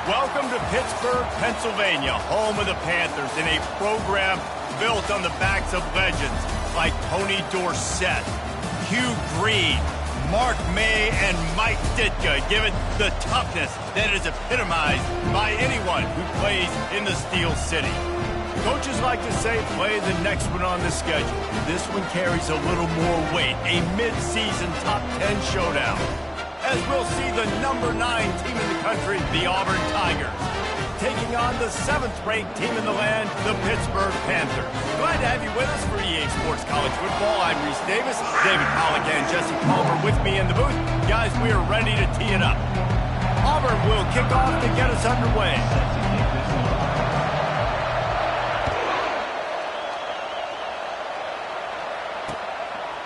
Welcome to Pittsburgh, Pennsylvania, home of the Panthers, in a program built on the backs of legends like Tony Dorsett, Hugh Green, Mark May, and Mike Ditka, given the toughness that is epitomized by anyone who plays in the Steel City. Coaches like to say, play the next one on the schedule. This one carries a little more weight, a mid-season top 10 showdown, as we'll see the #9 team in the country, the Auburn Tigers, taking on the 7th-ranked team in the land, the Pittsburgh Panthers. Glad to have you with us for EA Sports College Football. I'm Reese Davis, David Pollack and Jesse Palmer with me in the booth. Guys, we are ready to tee it up. Auburn will kick off to get us underway.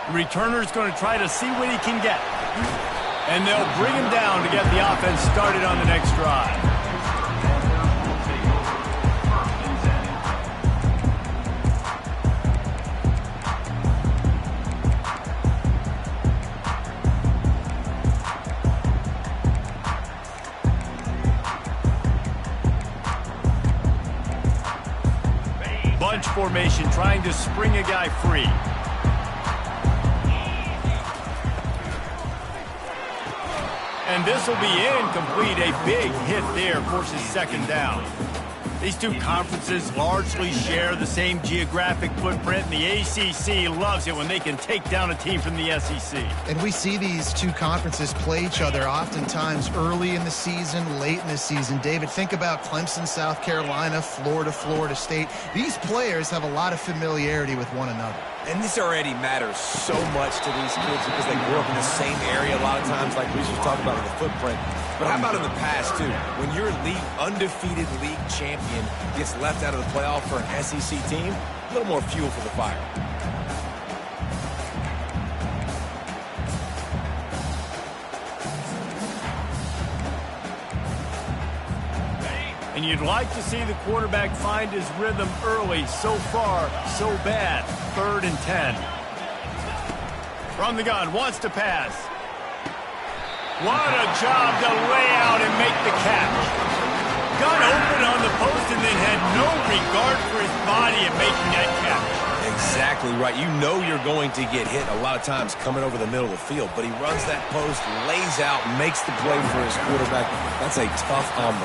The returner's going to try to see what he can get. And they'll bring him down to get the offense started on the next drive. Bunch formation, trying to spring a guy free. And this will be incomplete. A big hit there forces second down. These two conferences largely share the same geographic footprint, and the ACC loves it when they can take down a team from the SEC. And we see these two conferences play each other oftentimes early in the season, late in the season. David, think about Clemson, South Carolina, Florida, Florida State. These players have a lot of familiarity with one another. And this already matters so much to these kids because they grew up in the same area a lot of times, like we just talked about in the footprint. But how about in the past, too? When your undefeated league champion gets left out of the playoff for an SEC team, a little more fuel for the fire. And you'd like to see the quarterback find his rhythm early. So far, so bad. 3rd and 10. From the gun, wants to pass. What a job to lay out and make the catch. Got open on the post and then had no regard for his body in making that catch. Exactly right. You know you're going to get hit a lot of times coming over the middle of the field, but he runs that post, lays out, makes the play for his quarterback. That's a tough hombre.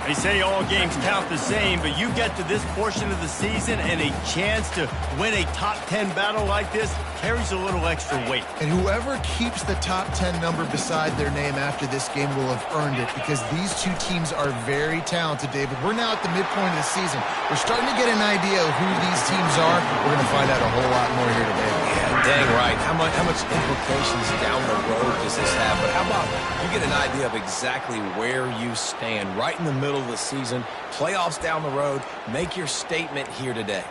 They say all games count the same, but you get to this portion of the season and a chance to win a top 10 battle like this carries a little extra weight. And whoever keeps the top 10 number beside their name after this game will have earned it, because these two teams are very talented, David. We're now at the midpoint of the season. We're starting to get an idea of who these teams are. We're going to find out a whole lot more here today. Yeah, dang right. How much implications down the road does this have? But how about you get an idea of exactly where you stand right in the middle of the season, playoffs down the road, make your statement here today.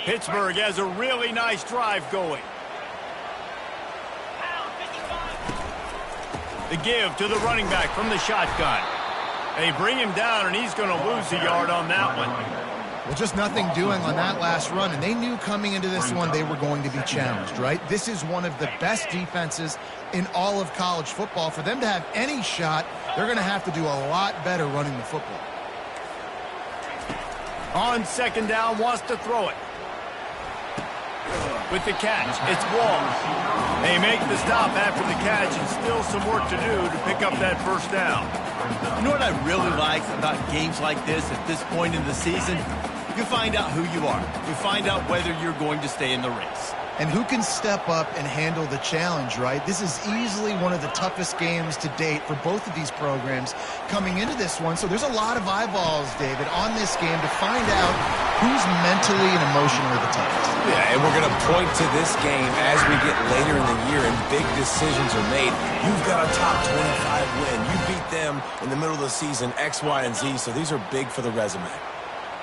Pittsburgh has a really nice drive going. The give to the running back from the shotgun. They bring him down, and he's going to lose a yard on that one. Well, just nothing doing on that last run, and they knew coming into this one they were going to be challenged, right? This is one of the best defenses in all of college football. For them to have any shot, they're going to have to do a lot better running the football. On second down, wants to throw it. With the catch, it's Walsh. They make the stop after the catch, and still some work to do to pick up that first down. You know what I really like about games like this at this point in the season? You find out who you are. You find out whether you're going to stay in the race. And who can step up and handle the challenge, right? This is easily one of the toughest games to date for both of these programs coming into this one. So there's a lot of eyeballs, David, on this game to find out who's mentally and emotionally the toughest. Yeah, and we're going to point to this game as we get later in the year and big decisions are made. You've got a top 25 win. You beat them in the middle of the season, X, Y, and Z, so these are big for the resume.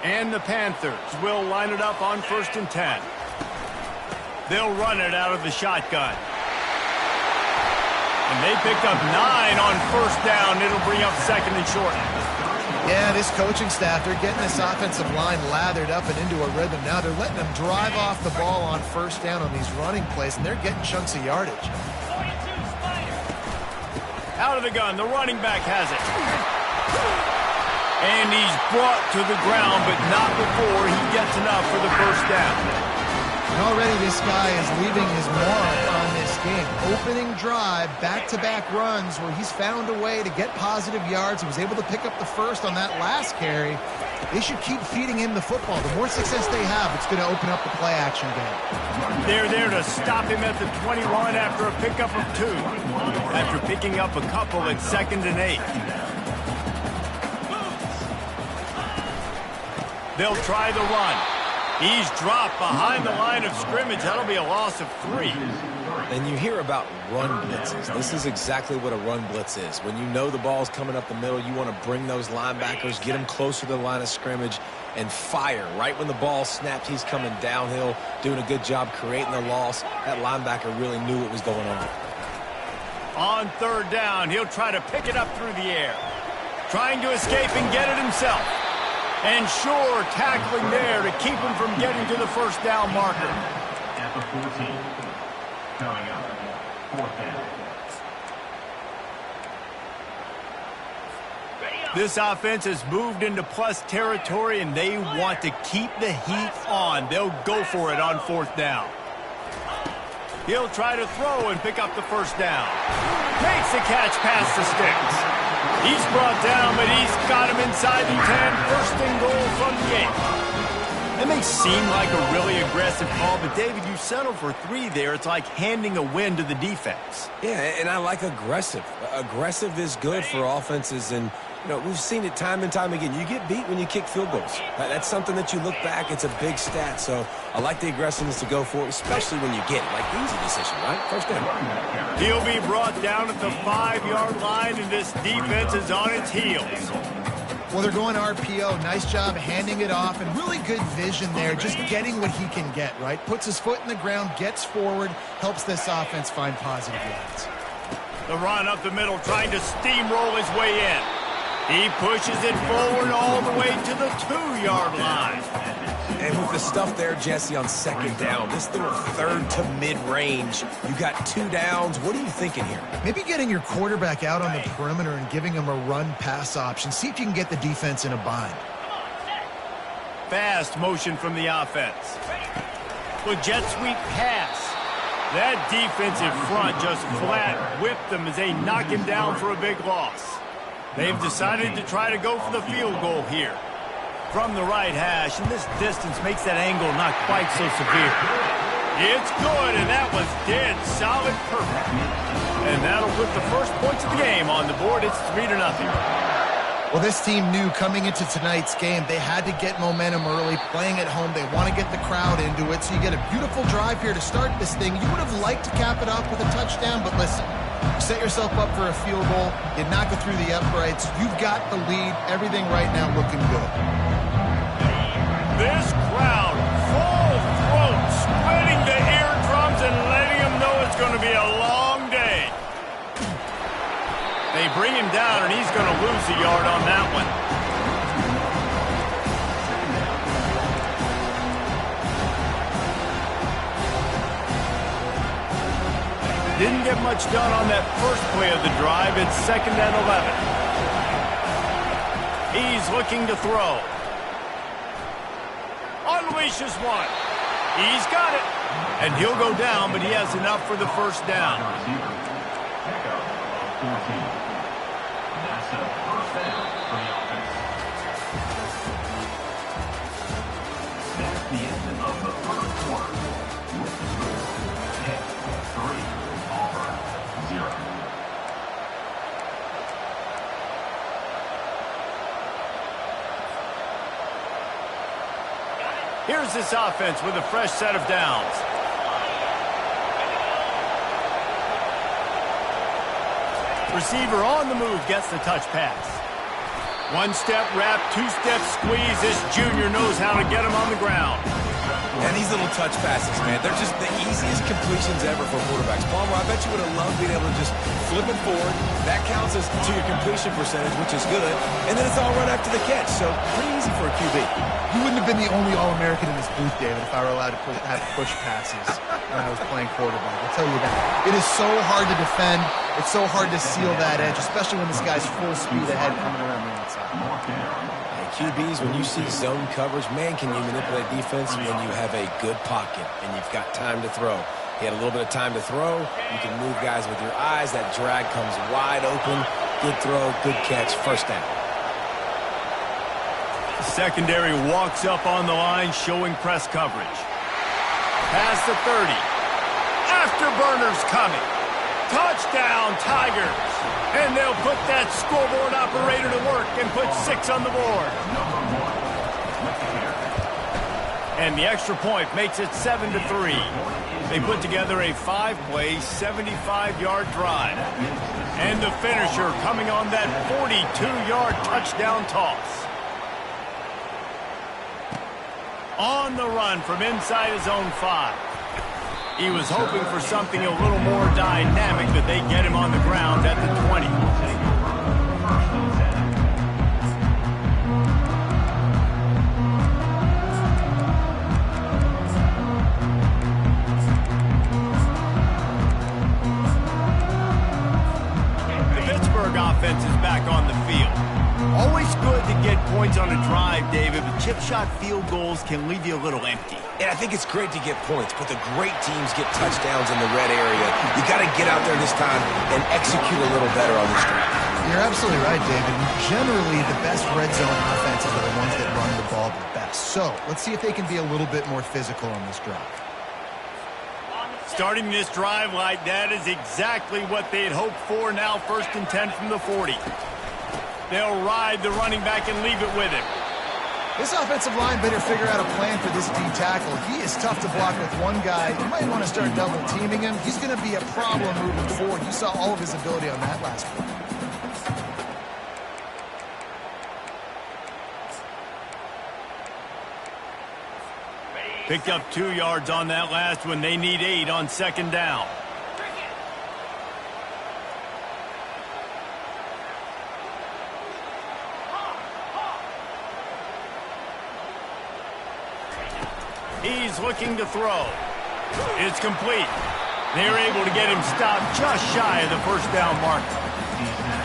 And the Panthers will line it up on 1st and 10. They'll run it out of the shotgun. And they pick up 9 on 1st down. It'll bring up 2nd and short. Yeah, this coaching staff, they're getting this offensive line lathered up and into a rhythm. Now they're letting them drive off the ball on 1st down on these running plays, and they're getting chunks of yardage. Out of the gun, the running back has it. And he's brought to the ground, but not before he gets enough for the first down. And already this guy is leaving his mark on this game. Opening drive, back-to-back runs where he's found a way to get positive yards. He was able to pick up the first on that last carry. They should keep feeding him the football. The more success they have, it's going to open up the play-action game. They're there to stop him at the 21 after a pickup of 2. After picking up a couple at 2nd and 8. They'll try the run. He's dropped behind the line of scrimmage. That'll be a loss of 3. And you hear about run blitzes. This is exactly what a run blitz is. When you know the ball's coming up the middle, you want to bring those linebackers, get them closer to the line of scrimmage, and fire. Right when the ball snapped, he's coming downhill, doing a good job creating the loss. That linebacker really knew what was going on. On 3rd down, he'll try to pick it up through the air. Trying to escape and get it himself. And sure, tackling there to keep him from getting to the first down marker. At the 14, coming up, 4th down. This offense has moved into plus territory, and they want to keep the heat on. They'll go for it on 4th down. He'll try to throw and pick up the first down. Makes the catch past the sticks. He's brought down, but he's got him inside the 10. First and goal from the 8. It may seem like a really aggressive call, but David, you settle for 3 there. It's like handing a win to the defense. Yeah, and I like aggressive. Aggressive is good for offenses, and you know, we've seen it time and time again. You get beat when you kick field goals. That's something that you look back, it's a big stat. So I like the aggressiveness to go for it, especially when you get it. Like, easy decision, right? First down. He'll be brought down at the 5-yard line, and this defense is on its heels. Well, they're going RPO. Nice job handing it off, and really good vision there, just getting what he can get, right? Puts his foot in the ground, gets forward, helps this offense find positive yards. The run up the middle, trying to steamroll his way in. He pushes it forward all the way to the 2-yard line. And with the stuff there, Jesse, on 2nd down, this little 3rd to mid-range, you got 2 downs. What are you thinking here? Maybe getting your quarterback out on the perimeter and giving him a run-pass option. See if you can get the defense in a bind. Fast motion from the offense. With jet sweep pass. That defensive front just flat whipped them as they knock him down for a big loss. They've decided to try to go for the field goal here. From the right hash, and this distance makes that angle not quite so severe. It's good, and that was dead solid perfect. And that'll put the first points of the game on the board. It's 3-0. Well, this team knew coming into tonight's game they had to get momentum early. Playing at home, they want to get the crowd into it. So you get a beautiful drive here to start this thing. You would have liked to cap it off with a touchdown, but listen. You set yourself up for a field goal. You knock it through the uprights. You've got the lead. Everything right now looking good. This crowd, full throat, splitting the eardrums and letting them know it's going to be a long day. They bring him down, and he's going to lose a yard on that one. Didn't get much done on that first play of the drive. It's 2nd and 11. He's looking to throw. Unleashes one. He's got it. And he'll go down, but he has enough for the first down. That's a first down for the offense. That's the end of the 1st quarter. With the score, Pick 3. Here's this offense with a fresh set of downs. Receiver on the move gets the touch pass. 1-step wrap, 2-step squeeze. This junior knows how to get him on the ground. And he's little touch passes, man. They're just the easiest completions ever for quarterbacks. Palmer, I bet you would have loved being able to just flip it forward. That counts as to your completion percentage, which is good. And then it's all right after the catch. So pretty easy for a QB. You wouldn't have been the only All-American in this booth, David, if I were allowed to have push passes when I was playing quarterback. I'll tell you that. It is so hard to defend. It's so hard to seal that edge, especially when this guy's full speed ahead coming around the outside. QBs, when you see zone coverage, man, can you manipulate defense when you have a good pocket and you've got time to throw. He had a little bit of time to throw. You can move guys with your eyes. That drag comes wide open. Good throw, good catch, first down. Secondary walks up on the line, showing press coverage. Past the 30. Afterburners coming. Touchdown, Tigers. And they'll put that scoreboard operator to work and put 6 on the board. And the extra point makes it 7-3. They put together a 5-play, 75-yard drive. And the finisher coming on that 42-yard touchdown toss. On the run from inside his own 5. He was hoping for something a little more dynamic, but they get him on the ground at the 20. The Pittsburgh offense is back on the field. Always good to get points on a drive, David, but chip shot field goals can leave you a little empty. And I think it's great to get points, but the great teams get touchdowns in the red area. You got to get out there this time and execute a little better on this drive. You're absolutely right, David. Generally, the best red zone offenses are the ones that run the ball the best. So let's see if they can be a little bit more physical on this drive. Starting this drive like that is exactly what they had hoped for. Now 1st and 10 from the 40. They'll ride the running back and leave it with him. This offensive line better figure out a plan for this D tackle. He is tough to block with one guy. You might want to start double teaming him. He's going to be a problem moving forward. You saw all of his ability on that last play. Picked up 2 yards on that last one. They need 8 on 2nd down. He's looking to throw. It's complete. They're able to get him stopped just shy of the 1st down marker.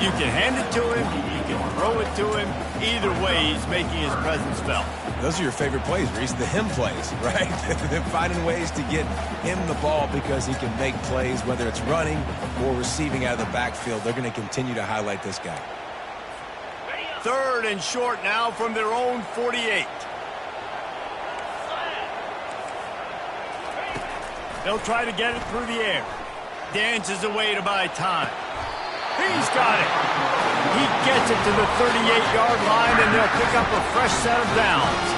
You can hand it to him. You can throw it to him. Either way, he's making his presence felt. Those are your favorite plays, Reese, the him plays, right? They're finding ways to get him the ball because he can make plays, whether it's running or receiving out of the backfield. They're going to continue to highlight this guy. 3rd and short now from their own 48. They'll try to get it through the air. Dances away to buy time. He's got it. He gets it to the 38-yard line, and they'll pick up a fresh set of downs.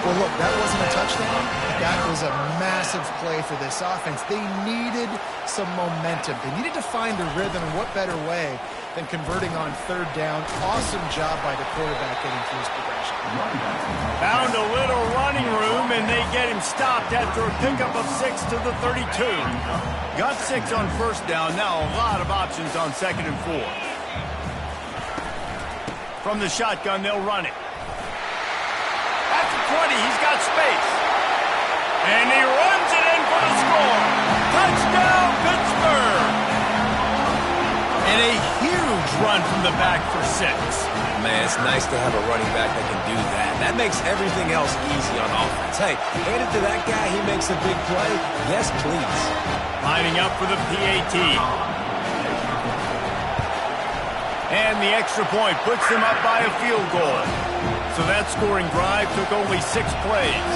Well, look, that wasn't a touchdown. That was a massive play for this offense. They needed some momentum. They needed to find a rhythm, and what better way than converting on 3rd down. Awesome job by the quarterback getting through his progression. Found a little running room, and they get him stopped after a pickup of 6 to the 32. Got 6 on 1st down. Now a lot of options on 2nd and 4. From the shotgun, they'll run it. At the 20, he's got space. And he runs it in for the score. Touchdown, Pittsburgh! And a huge run from the back for 6. Man, it's nice to have a running back that can do that. That makes everything else easy on offense. Hey, hand it to that guy, he makes a big play. Yes, please. Lining up for the PAT. And the extra point puts them up by a field goal. So that scoring drive took only 6 plays.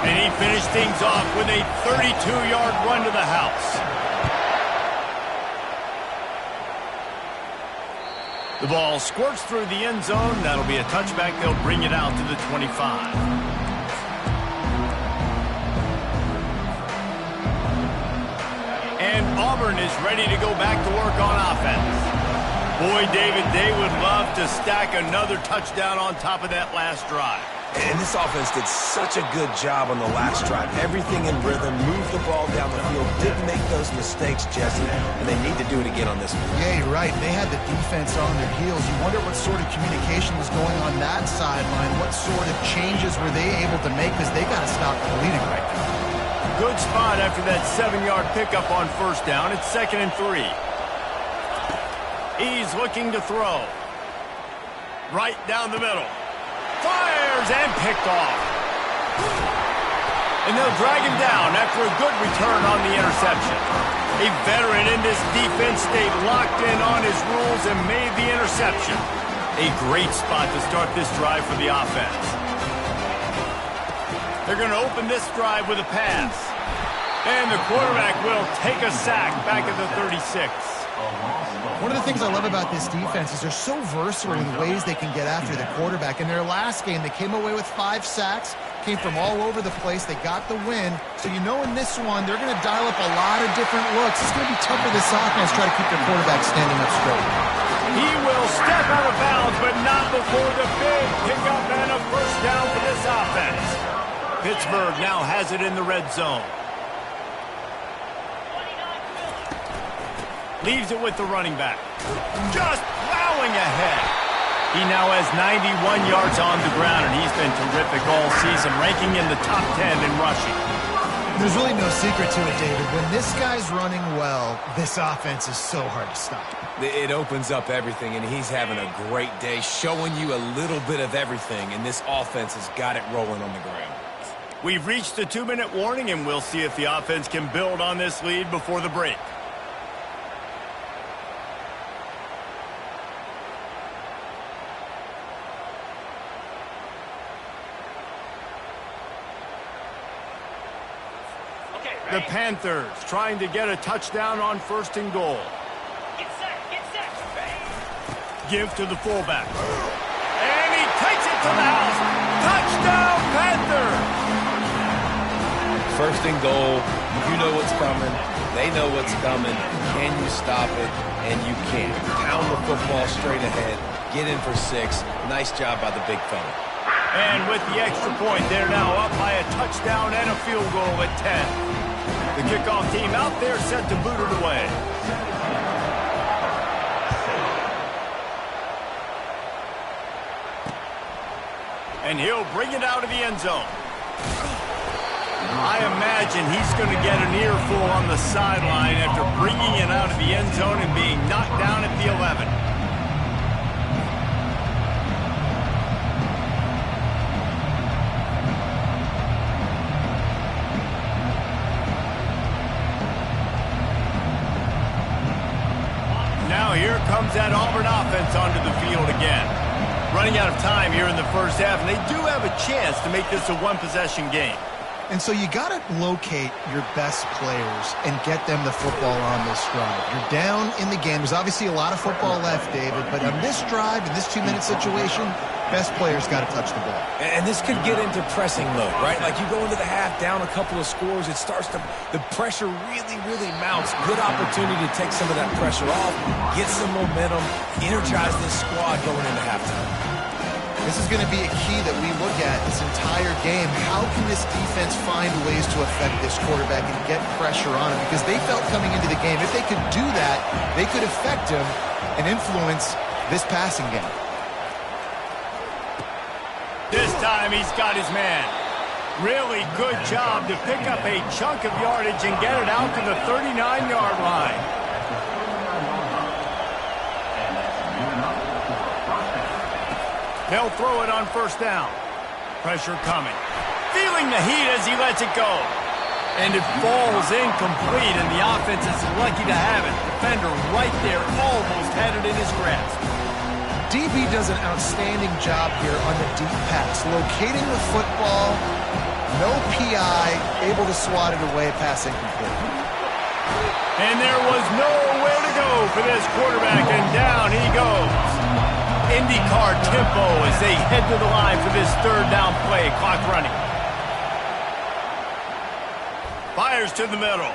And he finished things off with a 32-yard run to the house. The ball squirts through the end zone. That'll be a touchback. They'll bring it out to the 25. And Auburn is ready to go back to work on offense. Boy, David, they would love to stack another touchdown on top of that last drive. And this offense did such a good job on the last drive. Everything in rhythm, moved the ball down the field, didn't make those mistakes, Jesse, and they need to do it again on this one. Yeah, you're right. They had the defense on their heels. You wonder what sort of communication was going on that sideline. What sort of changes were they able to make, because they got to stop the bleeding right now. Good spot after that 7-yard pickup on first down. It's 2nd and 3. He's looking to throw. Right down the middle. Fires and picked off. And they'll drag him down after a good return on the interception. A veteran in this defense stayed locked in on his rules and made the interception. A great spot to start this drive for the offense. They're going to open this drive with a pass. And the quarterback will take a sack back at the 36. One of the things I love about this defense is they're so versatile in ways they can get after the quarterback. In their last game, they came away with 5 sacks, came from all over the place. They got the win. So you know in this one, they're going to dial up a lot of different looks. It's going to be tough for this offense to try to keep their quarterback standing up straight. He will step out of bounds, but not before the big pickup and a first down for this offense. Pittsburgh now has it in the red zone. Leaves it with the running back. Just plowing ahead. He now has 91 yards on the ground, and he's been terrific all season, ranking in the top 10 in rushing. There's really no secret to it, David. When this guy's running well, this offense is so hard to stop. It opens up everything, and he's having a great day, showing you a little bit of everything, and this offense has got it rolling on the ground. We've reached the 2-minute warning, and we'll see if the offense can build on this lead before the break. The Panthers trying to get a touchdown on 1st and goal. Get set. Give to the fullback. And he takes it to the house. Touchdown, Panthers! 1st and goal. You know what's coming. They know what's coming. Can you stop it? And you can. Pound the football straight ahead. Get in for 6. Nice job by the big fella. And with the extra point, they're now up by a touchdown and a field goal at 10. The kickoff team out there set to boot it away. And he'll bring it out of the end zone. I imagine he's going to get an earful on the sideline after bringing it out of the end zone and being knocked down at the 11. Now here comes that Auburn offense onto the field again. Running out of time here in the first half, and they do have a chance to make this a one-possession game. And so you got to locate your best players and get them the football on this drive. You're down in the game. There's obviously a lot of football left, David, but on this drive, in this 2-minute situation, best players got to touch the ball. And this could get into pressing mode, right? Like you go into the half, down a couple of scores, it starts to, the pressure really mounts. Good opportunity to take some of that pressure off, get some momentum, energize this squad going into halftime. This is going to be a key that we look at this entire game. How can this defense find ways to affect this quarterback and get pressure on him? Because they felt coming into the game, if they could do that, they could affect him and influence this passing game. This time he's got his man. Really good job to pick up a chunk of yardage and get it out to the 39-yard line. They'll throw it on first down. Pressure coming. Feeling the heat as he lets it go. And it falls incomplete, and the offense is lucky to have it. Defender right there, almost had it in his grasp. DB does an outstanding job here on the deep pass. Locating the football, no PI, able to swat it away, pass incomplete. And there was nowhere to go for this quarterback, and down he goes. IndyCar tempo as they head to the line for this 3rd down play. Clock running. Fires to the middle.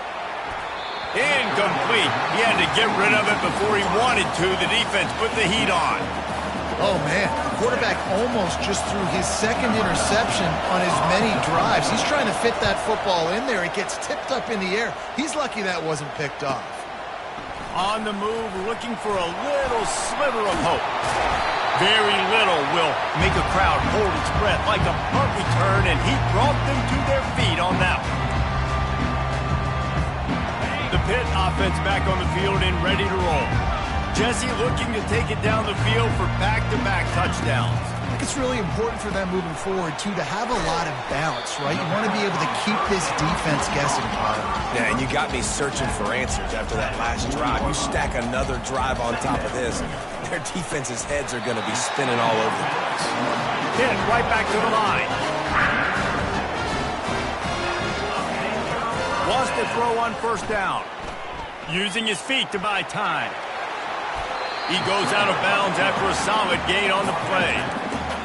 Incomplete. He had to get rid of it before he wanted to. The defense put the heat on. Oh, man. The quarterback almost just threw his second interception on as many drives. He's trying to fit that football in there. It gets tipped up in the air. He's lucky that wasn't picked off. On the move, looking for a little sliver of hope. Very little will make a crowd hold its breath like a punt return, and he brought them to their feet on that one. The Pitt offense back on the field and ready to roll. Jesse looking to take it down the field for back-to-back touchdowns. I think it's really important for them moving forward, too, to have a lot of bounce, right? You want to be able to keep this defense guessing, Todd. Yeah, and you got me searching for answers after that last drive. You stack another drive on top of this, their defense's heads are going to be spinning all over the place. Pitt right back to the line. Wants to throw on first down. Using his feet to buy time. He goes out of bounds after a solid gain on the play.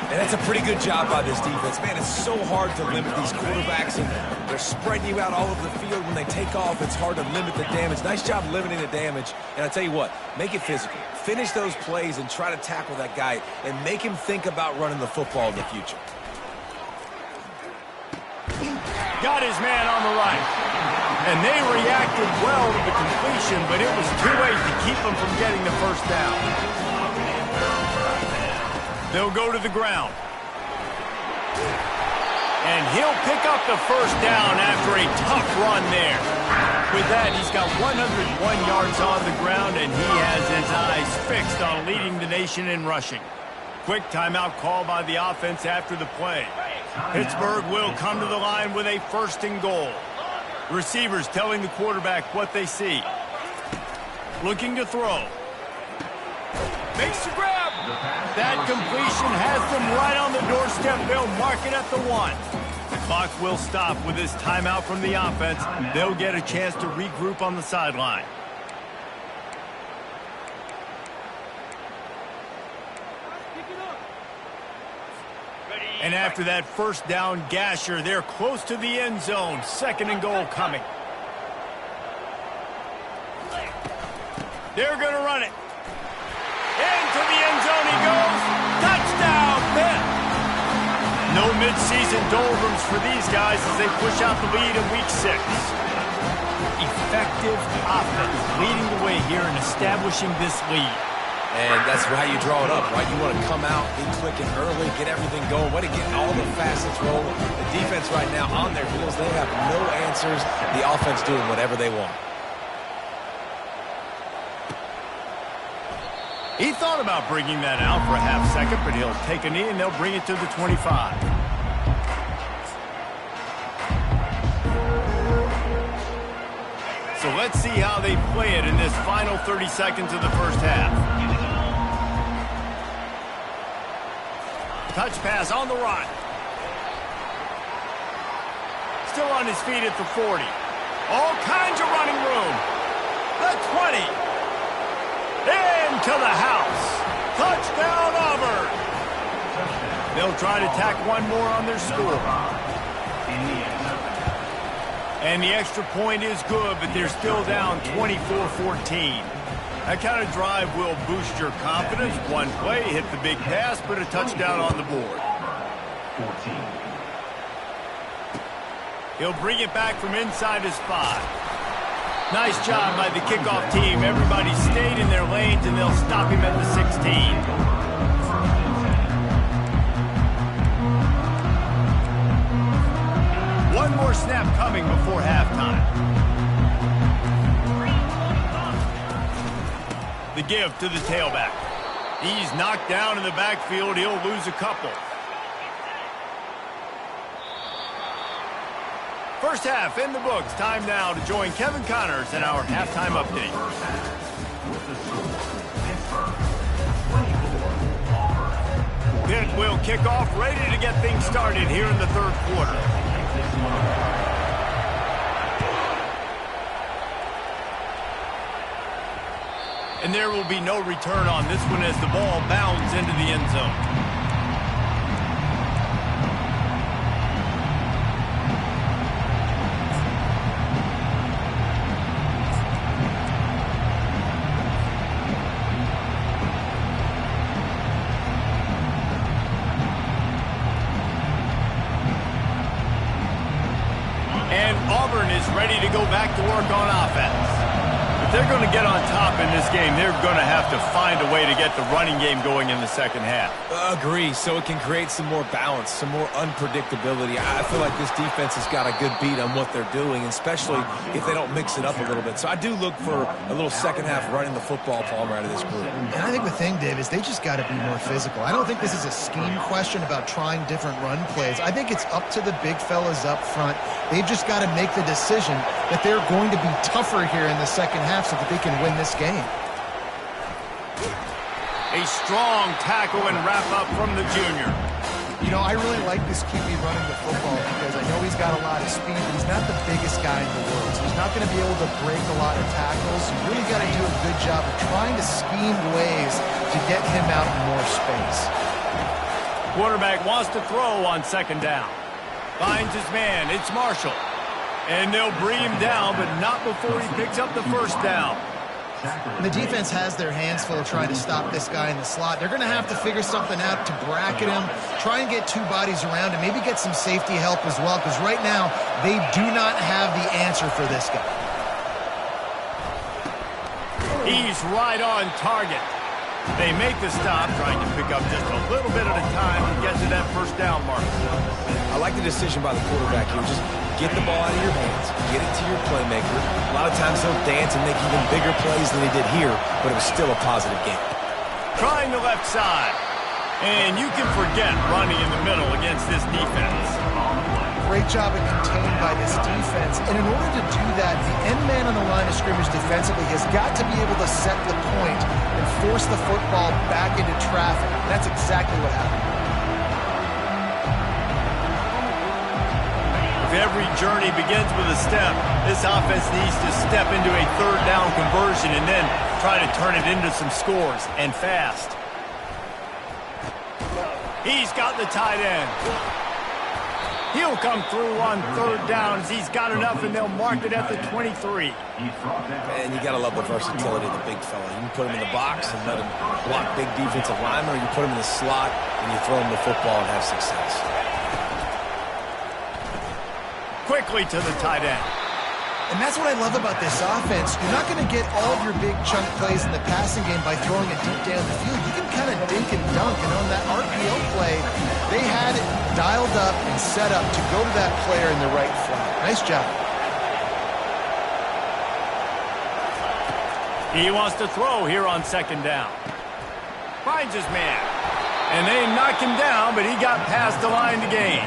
And that's a pretty good job by this defense. Man, it's so hard to limit these quarterbacks, and they're spreading you out all over the field. When they take off, it's hard to limit the damage. Nice job limiting the damage. And I tell you what, make it physical. Finish those plays and try to tackle that guy and make him think about running the football in the future. Got his man on the right. And they reacted well to the completion, but it was too late to keep them from getting the first down. They'll go to the ground. And he'll pick up the first down after a tough run there. With that, he's got 101 yards on the ground, and he has his eyes fixed on leading the nation in rushing. Quick timeout call by the offense after the play. Pittsburgh will come to the line with a first and goal. Receivers telling the quarterback what they see. Looking to throw. Makes the grab. That completion has them right on the doorstep. They'll mark it at the 1. The clock will stop with this timeout from the offense. They'll get a chance to regroup on the sideline. And after that first down gasher, they're close to the end zone. Second and goal coming. They're going to run it. Into the end zone he goes. Touchdown, Pitt. No midseason doldrums for these guys as they push out the lead in Week 6. Effective offense leading the way here and establishing this lead. And that's how you draw it up, right? You want to come out, get clicking early, get everything going. Want to get all the facets rolling. The defense right now on their heels, they have no answers. The offense doing whatever they want. He thought about bringing that out for a half second, but he'll take a knee and they'll bring it to the 25. So let's see how they play it in this final 30 seconds of the first half. Touch pass on the run. Still on his feet at the 40. All kinds of running room. The 20. Into the house. Touchdown, Auburn. They'll try to tack one more on their score. And the extra point is good, but they're still down 24-14. That kind of drive will boost your confidence. One play, hit the big pass, put a touchdown on the board. 14. He'll bring it back from inside his 5. Nice job by the kickoff team. Everybody stayed in their lanes, and they'll stop him at the 16. One more snap coming before halftime. The give to the tailback. He's knocked down in the backfield. He'll lose a couple. First half in the books. Time now to join Kevin Connors in our halftime update. Pitt will kick off, ready to get things started here in the third quarter. And there will be no return on this one as the ball bounds into the end zone. And Auburn is ready to go back to work on offense. If they're going to get on top in this game, they're going to have to find a way to get the running game going in the second half. Agree, so it can create some more balance, some more unpredictability. I feel like this defense has got a good beat on what they're doing, especially if they don't mix it up a little bit. So I do look for a little second half running the football, Palmer, out of this group. And I think the thing, Dave, is they just got to be more physical. I don't think this is a scheme question about trying different run plays. I think it's up to the big fellas up front. They've just got to make the decision that they're going to be tougher here in the second half so that they can win this game. A strong tackle and wrap up from the junior. You know, I really like this QB running the football because I know he's got a lot of speed, but he's not the biggest guy in the world. So he's not going to be able to break a lot of tackles. You really got to do a good job of trying to scheme ways to get him out in more space. Quarterback wants to throw on second down. Finds his man. It's Marshall. And they'll bring him down, but not before he picks up the first down. And the defense has their hands full trying to stop this guy in the slot. They're going to have to figure something out to bracket him, try and get two bodies around, and maybe get some safety help as well, because right now they do not have the answer for this guy. He's right on target. They make the stop, trying to pick up just a little bit at a time to get to that first down mark. I like the decision by the quarterback here. Just get the ball out of your hands, get it to your playmaker. A lot of times he'll dance and make even bigger plays than he did here, but it was still a positive game. Trying the left side. And you can forget running in the middle against this defense. Great job of contained by this defense. And in order to do that, the end man on the line of scrimmage defensively has got to be able to set the point and force the football back into traffic. That's exactly what happened. If every journey begins with a step, this offense needs to step into a third down conversion and then try to turn it into some scores, and fast. He's got the tight end. He'll come through on third down as he's got enough, and they'll mark it at the 23. Man, you got to love the versatility of the big fella. You can put him in the box and let him block big defensive linemen, or you put him in the slot and you throw him the football and have success. Quickly to the tight end. And that's what I love about this offense. You're not going to get all of your big chunk plays in the passing game by throwing it deep down the field. You can kind of dink and dunk. And on that RPO play, they had it dialed up and set up to go to that player in the right flat. Nice job. He wants to throw here on second down. Finds his man. And they knock him down, but he got past the line to gain.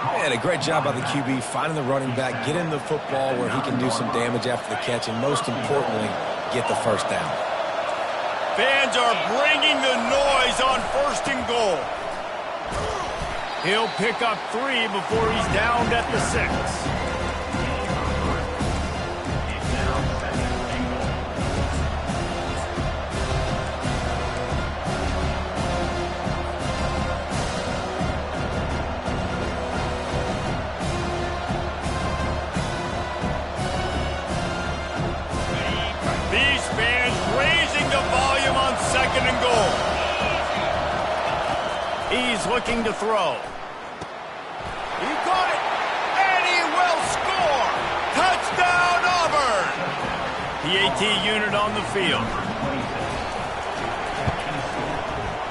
Man, a great job by the QB finding the running back, get him the football where he can do some damage after the catch, and most importantly, get the first down. Fans are bringing the noise on first and goal. He'll pick up 3 before he's downed at the 6. Second and goal. He's looking to throw. He got it, and he will score. Touchdown, Auburn. The AT unit on the field.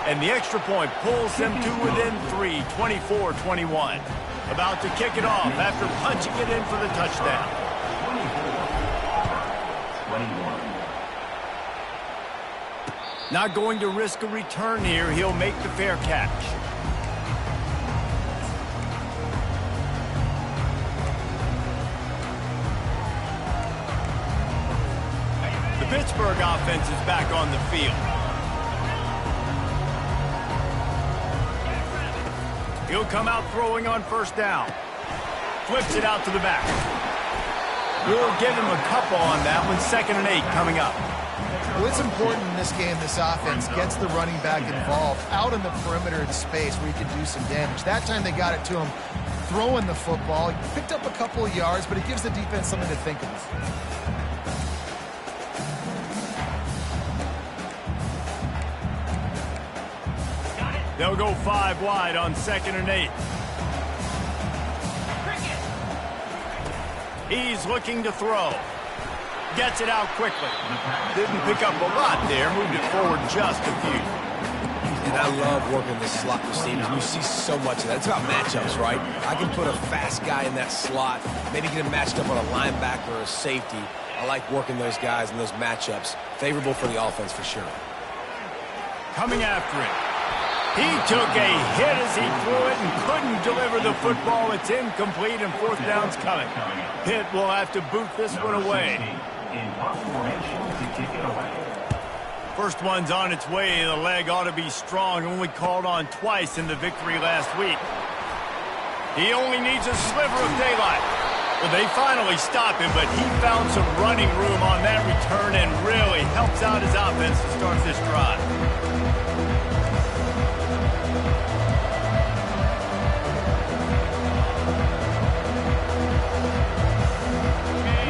And the extra point pulls them to within 3, 24-21. About to kick it off after punching it in for the touchdown. 21. Not going to risk a return here. He'll make the fair catch. The Pittsburgh offense is back on the field. He'll come out throwing on first down. Flips it out to the back. We'll give him a couple on that one. 2nd and 8 coming up. Well, it's important in this game, this offense gets the running back involved out in the perimeter of the space where he can do some damage. That time they got it to him throwing the football. He picked up a couple of yards, but it gives the defense something to think of. They'll go 5 wide on 2nd and 8. He's looking to throw. Gets it out quickly. Didn't pick up a lot there. Moved it forward just a few. And I love working the slot receivers. You see so much of that. It's about matchups, right? I can put a fast guy in that slot, maybe get him matched up on a linebacker or a safety. I like working those guys in those matchups. Favorable for the offense for sure. Coming after it. He took a hit as he threw it and couldn't deliver the football. It's incomplete and fourth down's coming. Pitt will have to boot this one away. First one's on its way. The leg ought to be strong. Only called on twice in the victory last week. He only needs a sliver of daylight. Well, they finally stop him, but he found some running room on that return and really helps out his offense to start this drive.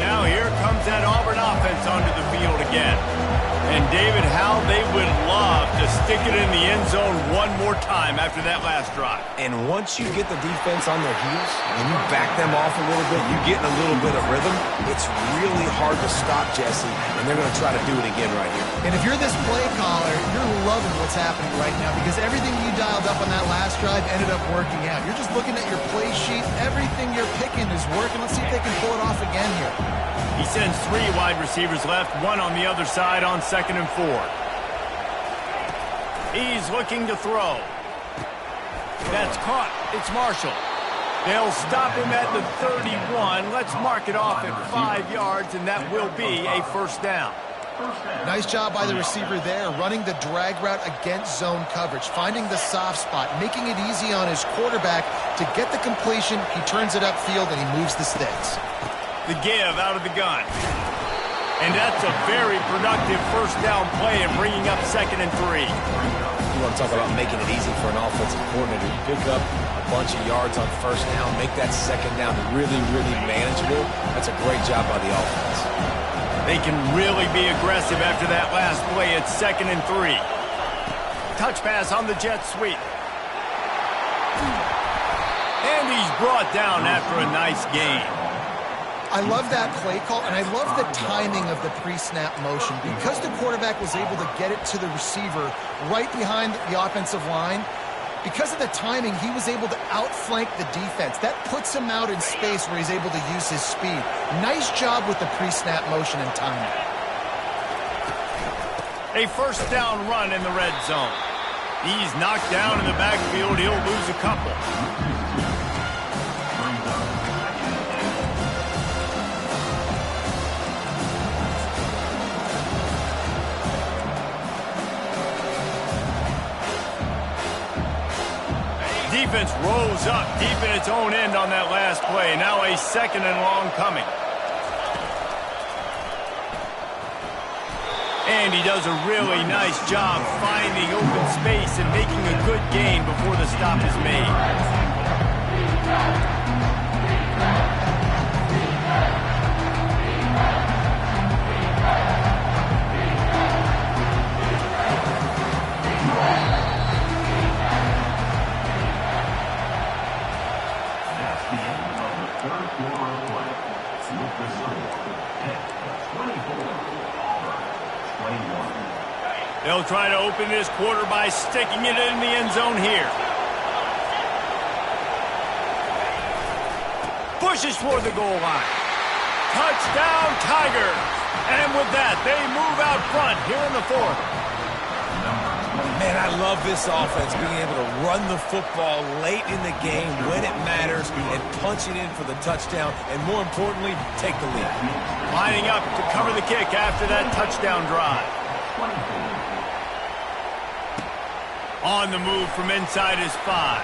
Now here comes that Auburn offense onto the field again. And David, how they would love to stick it in the end zone one more time after that last drive. And once you get the defense on their heels and you back them off a little bit, you get in a little bit of rhythm, it's really hard to stop, Jesse, and they're going to try to do it again right here. And if you're this play caller, you're loving what's happening right now because everything you dialed up on that last drive ended up working out. You're just looking at your play sheet. Everything you're picking is working. Let's see if they can pull it off again here. He sends 3 wide receivers left, one on the other side on 2nd and 4. He's looking to throw. That's caught. It's Marshall. They'll stop him at the 31. Let's mark it off at 5 yards, and that will be a first down. Nice job by the receiver there, running the drag route against zone coverage, finding the soft spot, making it easy on his quarterback to get the completion. He turns it upfield, and he moves the sticks. The give out of the gun. And that's a very productive first down play and bringing up 2nd and 3. You want to talk about making it easy for an offensive coordinator. You pick up a bunch of yards on first down, make that second down really, really manageable. That's a great job by the offense. They can really be aggressive after that last play. It's 2nd and 3. Touch pass on the jet sweep. And he's brought down after a nice gain. I love that play call, and I love the timing of the pre-snap motion. Because the quarterback was able to get it to the receiver right behind the offensive line, because of the timing, he was able to outflank the defense. That puts him out in space where he's able to use his speed. Nice job with the pre-snap motion and timing. A first down run in the red zone. He's knocked down in the backfield. He'll lose a couple. Defense rose up deep in its own end on that last play. Now a 2nd and long coming. And he does a really nice job finding open space and making a good gain before the stop is made. They'll try to open this quarter by sticking it in the end zone here. Pushes toward the goal line. Touchdown, Tigers! And with that, they move out front here in the 4th. Man, I love this offense, being able to run the football late in the game when it matters and punch it in for the touchdown, and more importantly, take the lead. Lining up to cover the kick after that touchdown drive. On the move from inside his 5.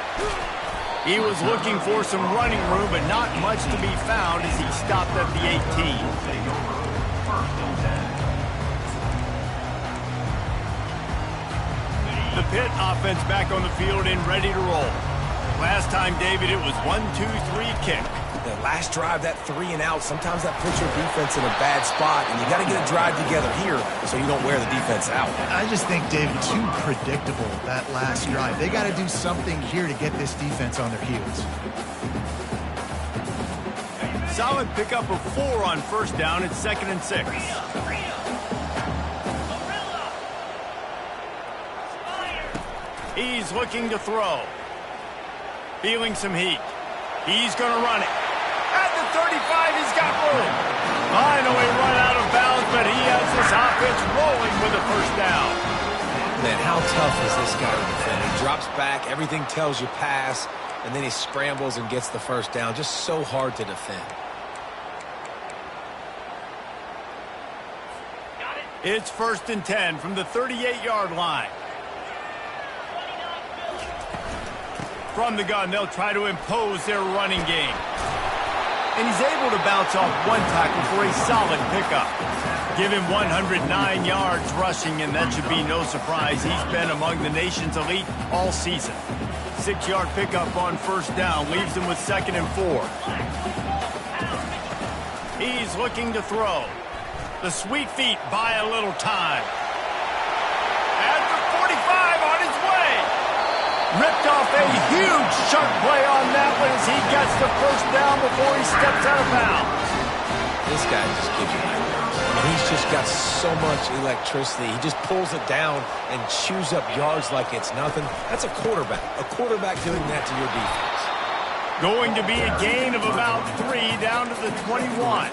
He was looking for some running room, but not much to be found as he stopped at the 18. The Pitt offense back on the field and ready to roll. Last time, David, it was 1-2-3 kick. The last drive, that 3 and out, sometimes that puts your defense in a bad spot, and you got to get a drive together here so you don't wear the defense out. I just think, Dave, too predictable, that last drive. They got to do something here to get this defense on their heels. solid pickup of 4 on first down. It's 2nd and 6. He's looking to throw. Feeling some heat. He's going to run it. At the 35, he's got room. Finally run out of bounds, but he has this offense rolling with a first down. Man, how tough is this guy to defend? He drops back, everything tells you pass, and then he scrambles and gets the first down. Just so hard to defend. It's 1st and 10 from the 38-yard line. From the gun, they'll try to impose their running game. And he's able to bounce off one tackle for a solid pickup. Give him 109 yards rushing, and that should be no surprise. He's been among the nation's elite all season. 6-yard pickup on first down leaves him with 2nd and 4. He's looking to throw. The sweet feet buy a little time. At the 45, on his way. Ripped off a huge chunk play on that one as he gets the first down before he steps out of bounds. This guy just gives you nightmares. I mean, he's just got so much electricity. He just pulls it down and chews up yards like it's nothing. That's a quarterback. A quarterback doing that to your defense. Going to be a gain of about 3 down to the 21.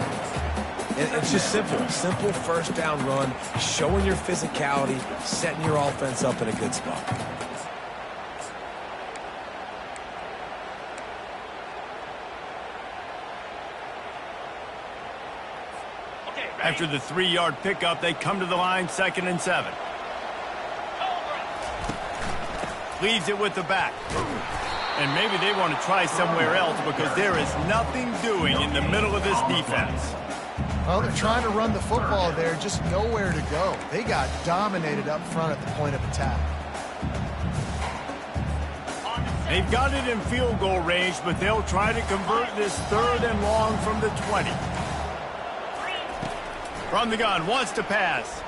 It's just simple. Simple first down run, showing your physicality, setting your offense up in a good spot. After the 3-yard pickup, they come to the line, 2nd and 7. Leaves it with the back. And maybe they want to try somewhere else because there is nothing doing in the middle of this defense. Well, they're trying to run the football there, just nowhere to go. They got dominated up front at the point of attack. They've got it in field goal range, but they'll try to convert this 3rd and long from the 20. From the gun, wants to pass.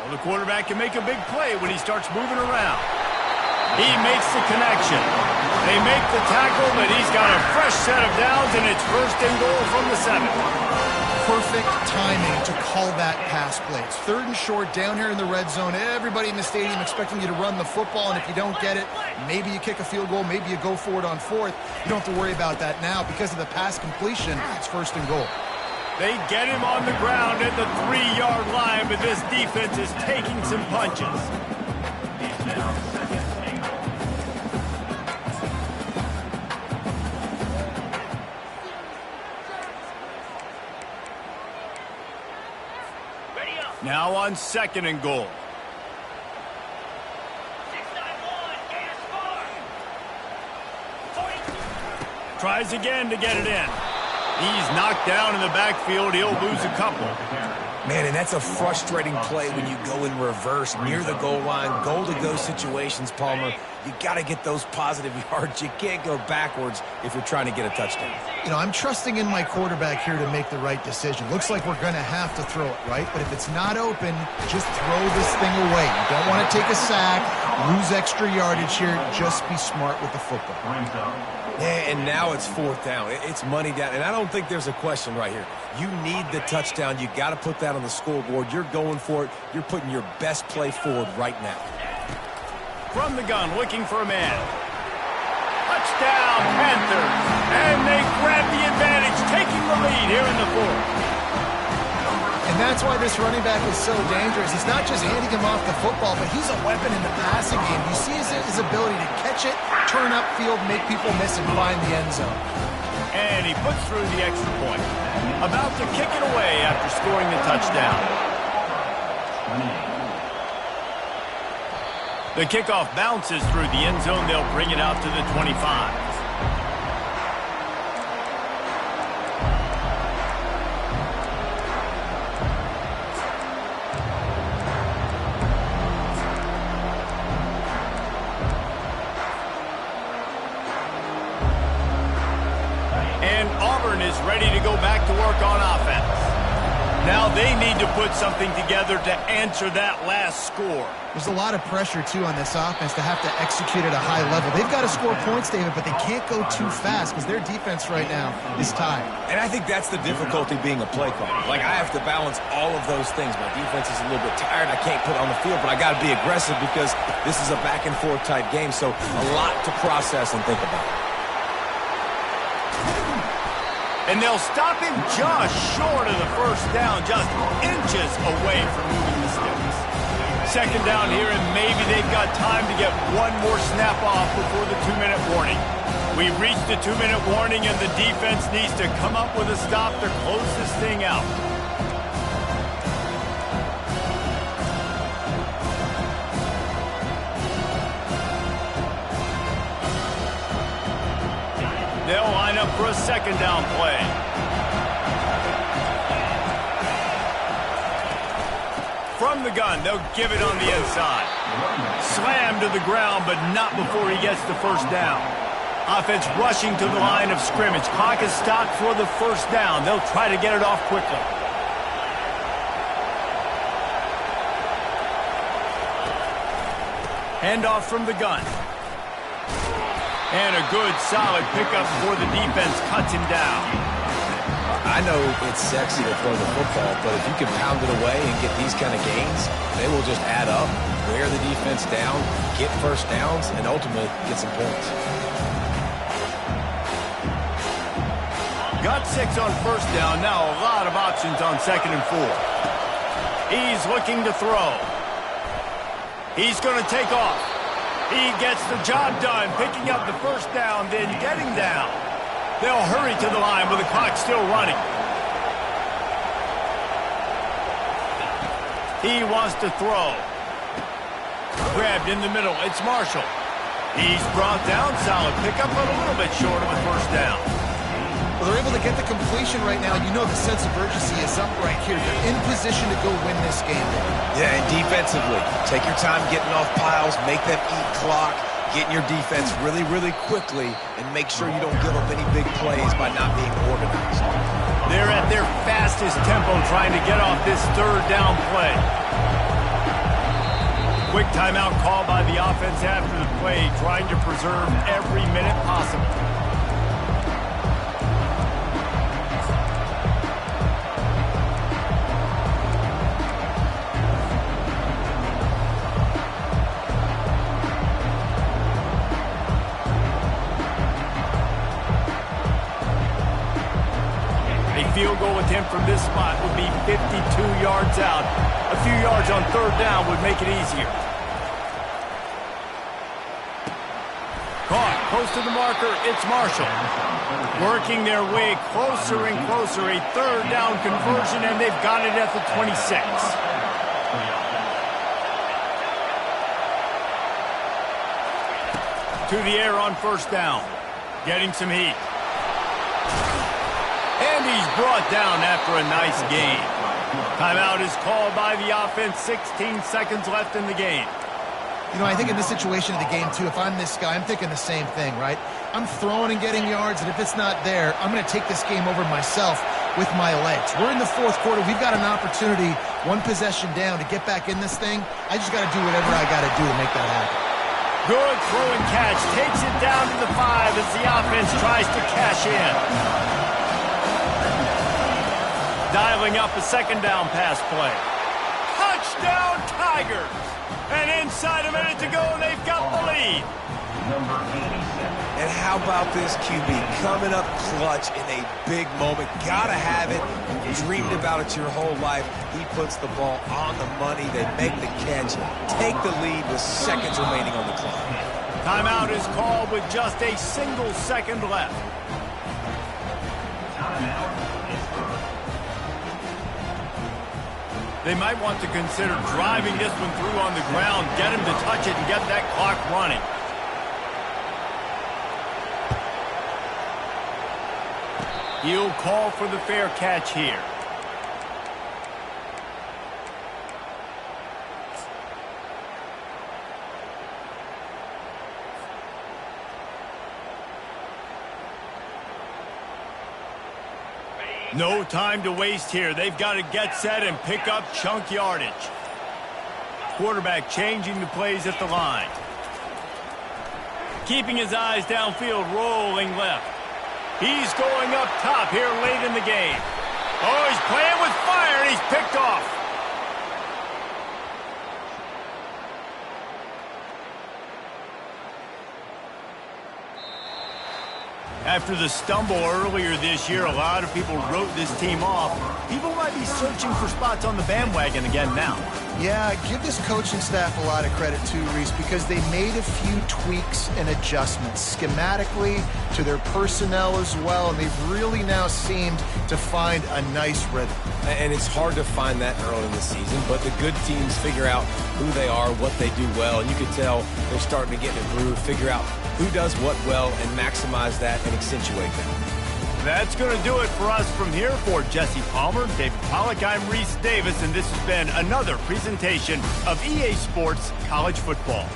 Well, the quarterback can make a big play when he starts moving around. He makes the connection. They make the tackle, but he's got a fresh set of downs, and it's 1st and goal from the 7. Perfect timing to call that pass play. It's 3rd and short down here in the red zone. Everybody in the stadium expecting you to run the football, and if you don't get it, maybe you kick a field goal, maybe you go for it on 4th. You don't have to worry about that now. Because of the pass completion, it's 1st and goal. They get him on the ground at the 3-yard line, but this defense is taking some punches. Now on 2nd and goal. 6-9-1, Tries again to get it in. He's knocked down in the backfield. He'll lose a couple. Man, and that's a frustrating play when you go in reverse near the goal line, goal-to-go situations, Palmer. You got to get those positive yards. You can't go backwards if you're trying to get a touchdown. You know, I'm trusting in my quarterback here to make the right decision. Looks like we're going to have to throw it, right? But if it's not open, just throw this thing away. You don't want to take a sack, lose extra yardage here. Just be smart with the football. Yeah, and now it's 4th down. It's money down, and I don't think there's a question right here. You need the touchdown. You got to put that on the scoreboard. You're going for it. You're putting your best play forward right now. From the gun, looking for a man. Touchdown, Panthers. And they grab the advantage, taking the lead here in the 4th. And that's why this running back is so dangerous. He's not just handing him off the football, but he's a weapon in the passing game. You see his ability to catch it, turn upfield, make people miss, and find the end zone. And he puts through the extra point. About to kick it away after scoring the touchdown. The kickoff bounces through the end zone. They'll bring it out to the 25. And Auburn is ready to go back to work on offense. Now they need to put something together to answer that last score. There's a lot of pressure, too, on this offense to have to execute at a high level. They've got to score points, David, but they can't go too fast because their defense right now is tired. And I think that's the difficulty being a play caller. Like, I have to balance all of those things. My defense is a little bit tired. I can't put it on the field, but I got to be aggressive because this is a back-and-forth type game, so a lot to process and think about. And they'll stop him just short of the first down, just inches away from moving the sticks. Second down here, and maybe they've got time to get one more snap off before the 2-minute warning. We've reached the 2-minute warning, and the defense needs to come up with a stop to close this thing out. They'll line up for a second down play. From the gun, they'll give it on the inside. Slammed to the ground, but not before he gets the first down. Offense rushing to the line of scrimmage. Clock is stopped for the first down. They'll try to get it off quickly. Handoff from the gun. And a good, solid pickup before the defense cuts him down. I know it's sexy to throw the football, but if you can pound it away and get these kind of gains, they will just add up, wear the defense down, get first downs, and ultimately get some points. Got 6 on first down. Now a lot of options on 2nd and 4. He's looking to throw. He's going to take off. He gets the job done, picking up the first down, then getting down. They'll hurry to the line with the clock still running. He wants to throw. Grabbed in the middle. It's Marshall. He's brought down. Solid pickup, but a little bit short of a first down. Well, they're able to get the completion right now. You know the sense of urgency is up right here. They're in position to go win this game. Yeah, and defensively, take your time getting off piles, make them eat clock, get in your defense really, really quickly, and make sure you don't give up any big plays by not being organized. They're at their fastest tempo trying to get off this third down play. Quick timeout call by the offense after the play, trying to preserve every minute possible. Field goal attempt from this spot would be 52 yards out. A few yards on third down would make it easier. Caught close to the marker. It's Marshall. Working their way closer and closer. A third down conversion, and they've got it at the 26. To the air on first down. Getting some heat. And he's brought down after a nice gain. Timeout is called by the offense. 16 seconds left in the game. You know, I think in this situation of the game, too, if I'm this guy, I'm thinking the same thing, right? I'm throwing and getting yards, and if it's not there, I'm going to take this game over myself with my legs. We're in the fourth quarter. We've got an opportunity, one possession down, to get back in this thing. I just got to do whatever I got to do to make that happen. Good throw and catch. Takes it down to the 5 as the offense tries to cash in. Dialing up a second down pass play. Touchdown Tigers! And inside a minute to go, and they've got the lead. Number 87. And how about this QB coming up clutch in a big moment? Gotta have it. Dreamed about it your whole life. He puts the ball on the money. They make the catch. Take the lead with seconds remaining on the clock. Timeout is called with just a single second left. Timeout is called. They might want to consider driving this one through on the ground, get him to touch it, and get that clock running. He'll call for the fair catch here. No time to waste here. They've got to get set and pick up chunk yardage. Quarterback changing the plays at the line. Keeping his eyes downfield, rolling left. He's going up top here late in the game. Oh, he's playing with fire, and he's picked off. After the stumble earlier this year, a lot of people wrote this team off. People might be searching for spots on the bandwagon again now. Yeah, give this coaching staff a lot of credit too, Reese, because they made a few tweaks and adjustments schematically to their personnel as well, and they've really now seemed to find a nice rhythm. And it's hard to find that early in the season, but the good teams figure out who they are, what they do well, and you can tell they're starting to get in a groove, figure out who does what well, and maximize that and accentuate that. That's going to do it for us from here. For Jesse Palmer, David Pollack, I'm Reese Davis, and this has been another presentation of EA Sports College Football.